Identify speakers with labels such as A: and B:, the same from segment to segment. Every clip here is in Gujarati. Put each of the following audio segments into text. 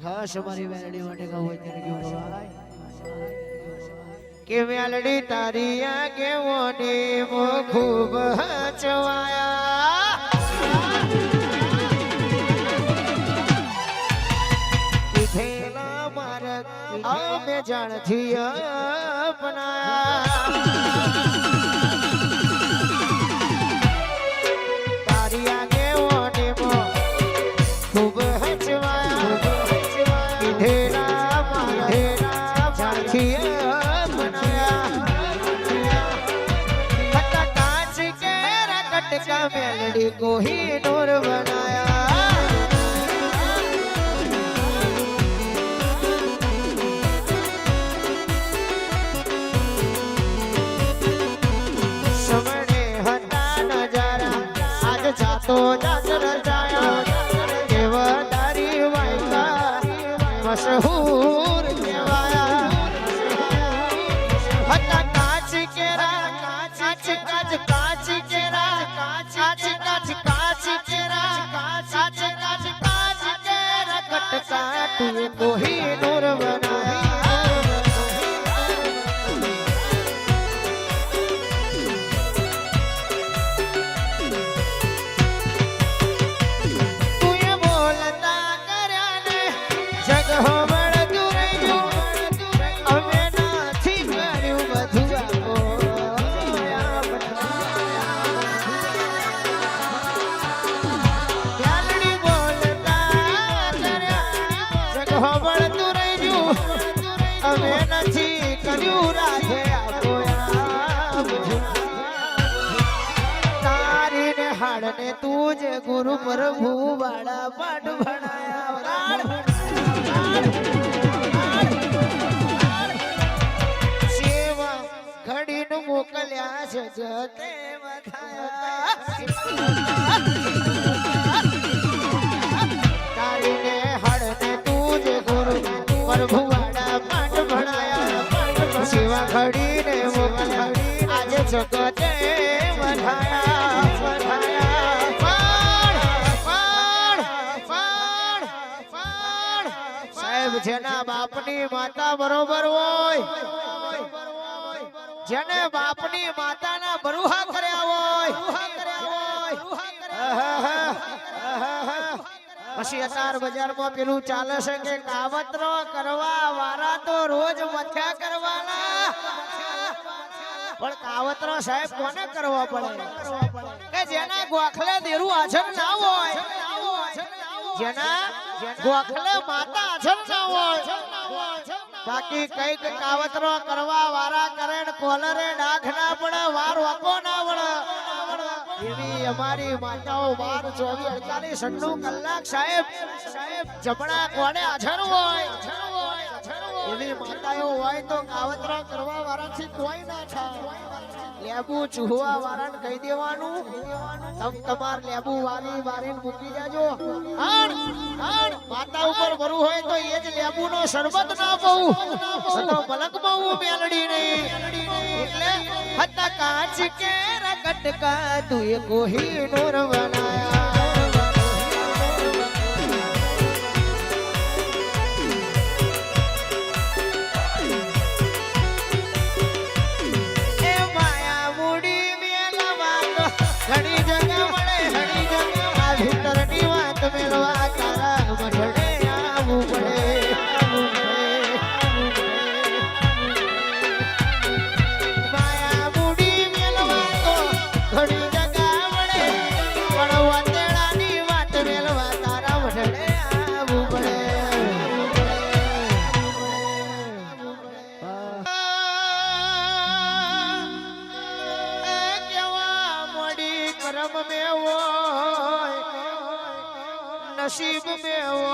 A: ખાસ અમારી વેલડી માટે કહું હોય ત્યારે કેવું બોલવા કે વેલડી તારી આગેવાની મો ખૂબ હચવાયા કીધેલા માર્ગ અમે જાણથી અપનાયા તારી આગેવાની મો ખૂબ હચવાયા કીધેલા માર્ગ જાણથી का मेलडी को ही नूर बनाया समणे हटा नजारा आज जातो जातर जाया केवदारी वायका मशहूर केवाया हटा काच केरा काच काच काच केरा तुझे को ही नूर बनाया तू ये बोलता करया ने जग हो बड़ दूर जो हमें नाथी कर्યું બધું આપો અમે નથી કર્યું રાધે તારી ને હાડ ને તું જે ગુરુ પ્રભુ વાળા પાઠ ભણાયા સેવા ઘડી નું મોકલ્યા છે જતે તારી ને હાડ ને તું જે ગુરુ પ્રભુ સેવા ખડીને મોકલ્યા આજે જગતે સાહેબ જેના બાપની માતા બરોબર હોય જેને બાપની માતાના બરુહા કર્યા હોય પછી અતાર બજારમાં પેલું ચાલે છે કે કાવતરો કરવા વાળા તો રોજ મથ્યા કરવાના પણ કાવતરો સાહેબ કોને કરવા પડે કે જેના ગોખલે દેરું હાજર ના હોય જેના ગોખલે માતા હાજર ના હોય બાકી કઈક કાવતરો કરવા વાળા કરે કોલરે ડાઘ ના પડે વાર વાકો ના પડે એવી અમારી માતાઓ 12-24-48 કલાક સાહેબ જમણા કોને હાજર હોય એવી માતાઓ હોય તો કાવતરા કરવા વાળાથી કોઈ ના થાય લેબુ ચૂહવા વાળાને કહી દેવાનું તમ તમાર લેબુ વારી વારીને મૂકી જાજો માતા ઉપર ભરું હોય તો એ જ લેબુ નો શરબત ના પવું તો મલક બહુ મેલડી નહીં એટલે હતા કાચ કે रकट का तू ये कोही नूर बनाया ए माया मुड़ी में लवा घड़ी जगह बड़े घड़ी जगह आ भीतर नी बात मेलवा तारा मठड़े आऊ पड़े नसीब में हो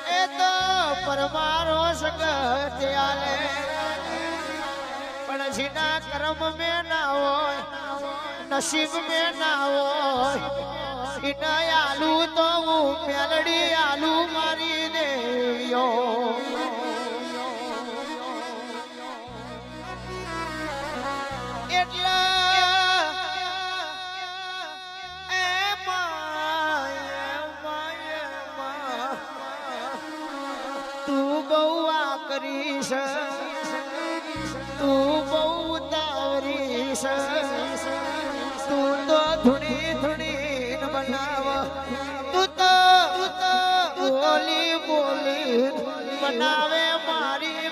A: ए तो परमारो सगत आले पण जिना कर्म में ना हो नसीब में ना हो इना आलू तो मेलडी आलू मारी देवियो एटला બહુ આકરીશ તું બહુ તાવરીશ તું તો ધૂણી ધૂણી બનાવ તું તો બોલી બોલી બનાવે મારી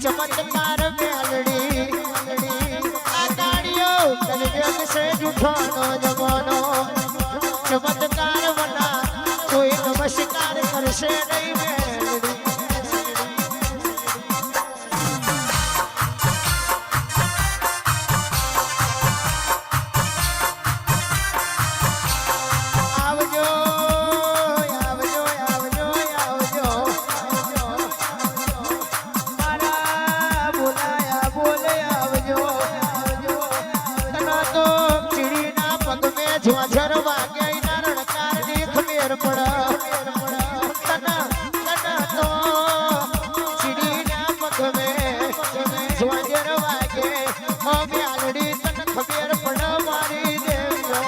A: ચમત્કાર મેલડી આ ગાડીઓ કલજગ સે જૂઠોનો જમાનો ચમત્કાર વના કોઈ નમસ્કાર કરશે નહીં મેલડી ઝર વાગે ના રણકાર ની ખમેર પડ તના તો ચીડી ના પગ મે ઝર વાગે ઓ મ્યાલડી તને ખમેર પડ મારી દેવો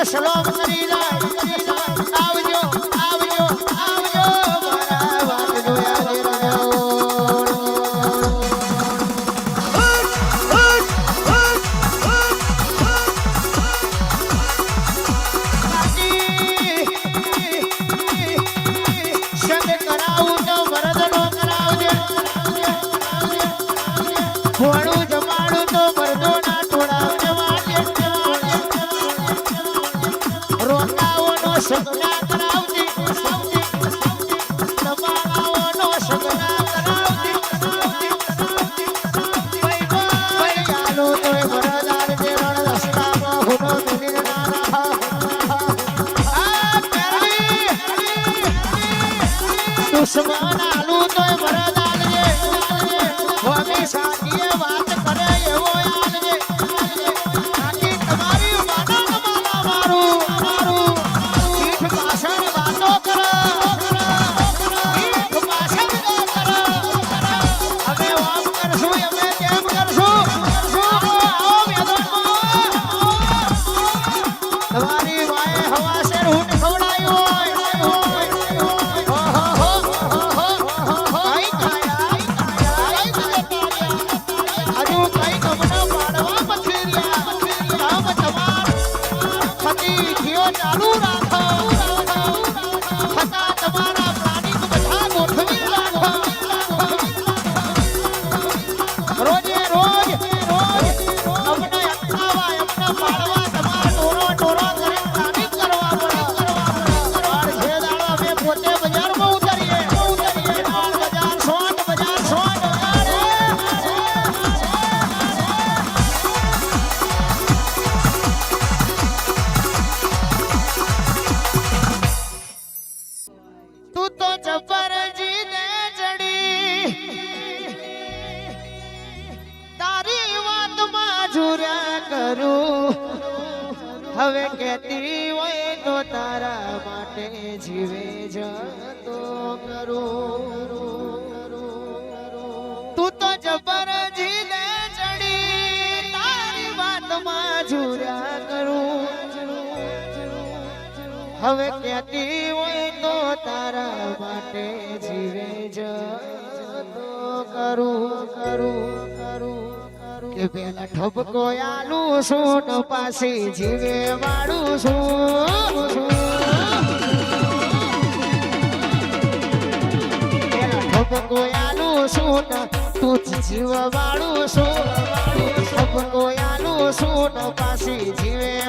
A: સલામ કરી જાય આવજો આવજો આવજો મારા વાત જોયા સંગ કરાવું તો વરદનો કરાવજે ભોળું જમાડું તો મરદો ના ટોળાવજે રોકાઓનો સગના કરાવજે તમારાઓનો સગના કરાવજે ભાઈ ચાલો તોય વરદાર જે રણ રસ્તામાં હુનો મિલી ના દુશ્મન આલુ તોય વરદાર જે હોમી સાચીએ વાત કરે એવો આલજે આખી તમારી માના મારું પીઠ પાછળ વાતો કરો પીઠ પાછળ કરો અમે આમ કરશું અમે તેમ કરશું આવો મેદાનમાં તમારી વાએ હવાસેર ઊંટ ખવડાયું હોય કઈ તું તો જબરજી ને જડી તારી વાતમાં ઝુર્યા કરું હવે કહેતી હોય તો તારા માટે જીવે જતો કરું તું તો જબરજી ને ચડી તારી વાતમાં ઝુર્યા કરું હવે કહેતી હોય તો તારા માટે જીવે જતો કરું કે પેલા ઠપકો આલું છું ને પાછી જીવે વાળું છું પેલા ઠપકો આલું છું ને તું જીવ વાળું છું ઠપકો આલું છું ને પાછી જીવે